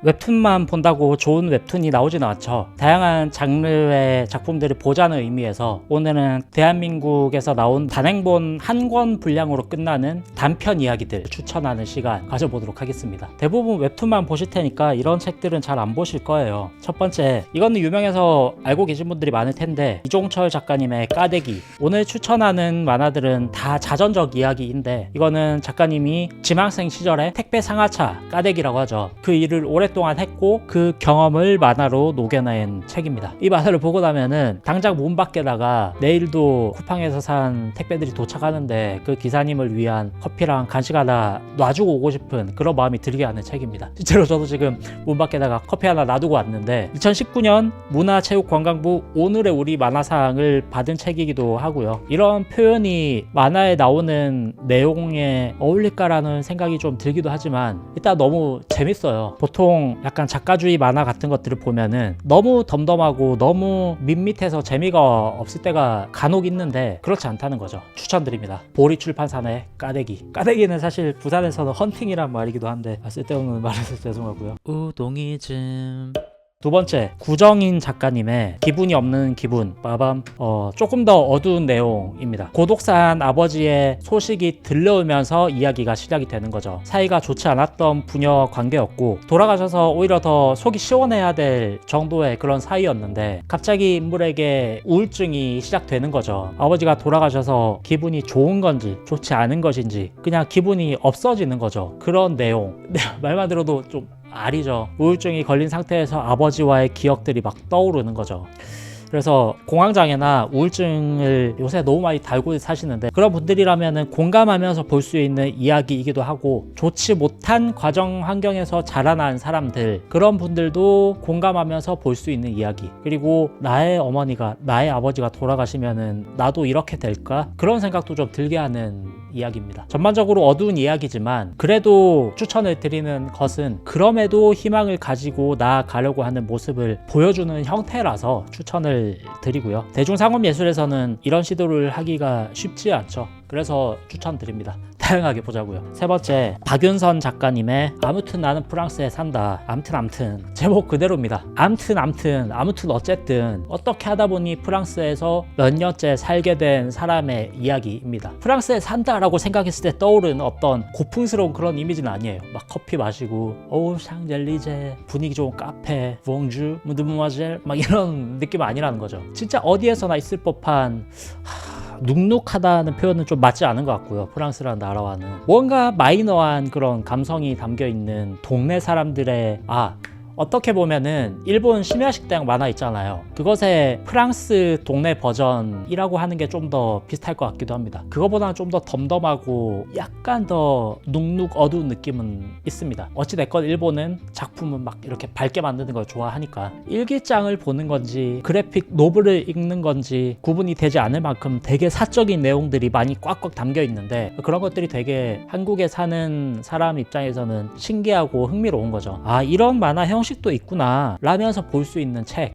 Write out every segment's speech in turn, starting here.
웹툰만 본다고 좋은 웹툰이 나오지는 않죠. 다양한 장르의 작품들을 보자는 의미에서 오늘은 대한민국에서 나온 단행본 한 권 분량으로 끝나는 단편 이야기들 추천하는 시간 가져보도록 하겠습니다. 대부분 웹툰만 보실 테니까 이런 책들은 잘 안 보실 거예요. 첫 번째, 이거는 유명해서 알고 계신 분들이 많을 텐데 이종철 작가님의 까대기. 오늘 추천하는 만화들은 다 자전적 이야기인데 이거는 작가님이 지망생 시절에 택배 상하차 까대기라고 하죠. 그 일을 오랫동안 했고 그 경험을 만화로 녹여낸 책입니다. 이 만화를 보고 나면은 당장 문 밖에다가 내일도 쿠팡에서 산 택배들이 도착하는데 그 기사님을 위한 커피랑 간식 하나 놔주고 오고 싶은 그런 마음이 들게 하는 책입니다. 실제로 저도 지금 문 밖에다가 커피 하나 놔두고 왔는데 2019년 문화체육관광부 오늘의 우리 만화상을 받은 책이기도 하고요. 이런 표현이 만화에 나오는 내용에 어울릴까라는 생각이 좀 들기도 하지만 일단 너무 재밌어요. 보통 약간 작가주의 만화 같은 것들을 보면은 너무 덤덤하고 너무 밋밋해서 재미가 없을 때가 간혹 있는데 그렇지 않다는 거죠. 추천드립니다. 보리출판사의 까대기. 까대기는 사실 부산에서는 헌팅이란 말이기도 한데 쓸데없는 말해서 죄송하고요. 우동이즘. 두 번째, 구정인 작가님의 기분이 없는 기분. 빠밤. 조금 더 어두운 내용입니다. 고독사한 아버지의 소식이 들려오면서 이야기가 시작이 되는 거죠. 사이가 좋지 않았던 부녀 관계였고 돌아가셔서 오히려 더 속이 시원해야 될 정도의 그런 사이였는데 갑자기 인물에게 우울증이 시작되는 거죠. 아버지가 돌아가셔서 기분이 좋은 건지 좋지 않은 것인지 그냥 기분이 없어지는 거죠. 그런 내용. 말만 들어도 좀 알이죠. 우울증이 걸린 상태에서 아버지와의 기억들이 막 떠오르는 거죠. 그래서 공황장애나 우울증을 요새 너무 많이 달고 사시는데 그런 분들이라면 공감하면서 볼 수 있는 이야기이기도 하고 좋지 못한 과정 환경에서 자라난 사람들 그런 분들도 공감하면서 볼 수 있는 이야기. 그리고 나의 어머니가 나의 아버지가 돌아가시면은 나도 이렇게 될까? 그런 생각도 좀 들게 하는 이야기입니다. 전반적으로 어두운 이야기지만 그래도 추천을 드리는 것은 그럼에도 희망을 가지고 나아가려고 하는 모습을 보여주는 형태라서 추천을 드리고요. 대중상업예술에서는 이런 시도를 하기가 쉽지 않죠. 그래서 추천드립니다. 다양하게 보자고요. 세 번째, 박윤선 작가님의 아무튼 나는 프랑스에 산다. 암튼 제목 그대로입니다. 아무튼 어쨌든 어떻게 하다 보니 프랑스에서 몇 년째 살게 된 사람의 이야기입니다. 프랑스에 산다라고 생각했을 때 떠오르는 어떤 고풍스러운 그런 이미지는 아니에요. 막 커피 마시고 샹젤리제 분위기 좋은 카페 봉주 무드무아젤 막 이런 느낌 아니라는 거죠. 진짜 어디에서나 있을 법한 눅눅하다는 표현은 좀 맞지 않은 것 같고요. 프랑스라는 나라와는 뭔가 마이너한 그런 감성이 담겨있는 동네 사람들의 어떻게 보면은 일본 심야식당 만화 있잖아요. 그것의 프랑스 동네 버전이라고 하는 게 좀 더 비슷할 것 같기도 합니다. 그거보다는 좀 더 덤덤하고 약간 더 눅눅 어두운 느낌은 있습니다. 어찌됐건 일본은 작품은 막 이렇게 밝게 만드는 걸 좋아하니까 일기장을 보는 건지 그래픽 노블을 읽는 건지 구분이 되지 않을 만큼 되게 사적인 내용들이 많이 꽉꽉 담겨 있는데 그런 것들이 되게 한국에 사는 사람 입장에서는 신기하고 흥미로운 거죠. 이런 만화 형식도 있구나 라면서 볼 수 있는 책.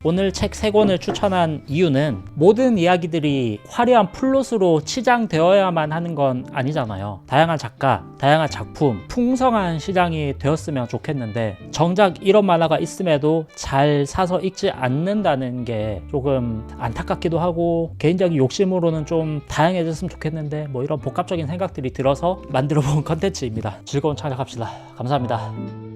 오늘 책 3권을 추천한 이유는 모든 이야기들이 화려한 플롯으로 치장되어야만 하는 건 아니잖아요. 다양한 작가, 다양한 작품, 풍성한 시장이 되었으면 좋겠는데 정작 이런 만화가 있음에도 잘 사서 읽지 않는다는 게 조금 안타깝기도 하고 개인적인 욕심으로는 좀 다양해졌으면 좋겠는데 이런 복합적인 생각들이 들어서 만들어본 컨텐츠입니다. 즐거운 창작합시다. 감사합니다.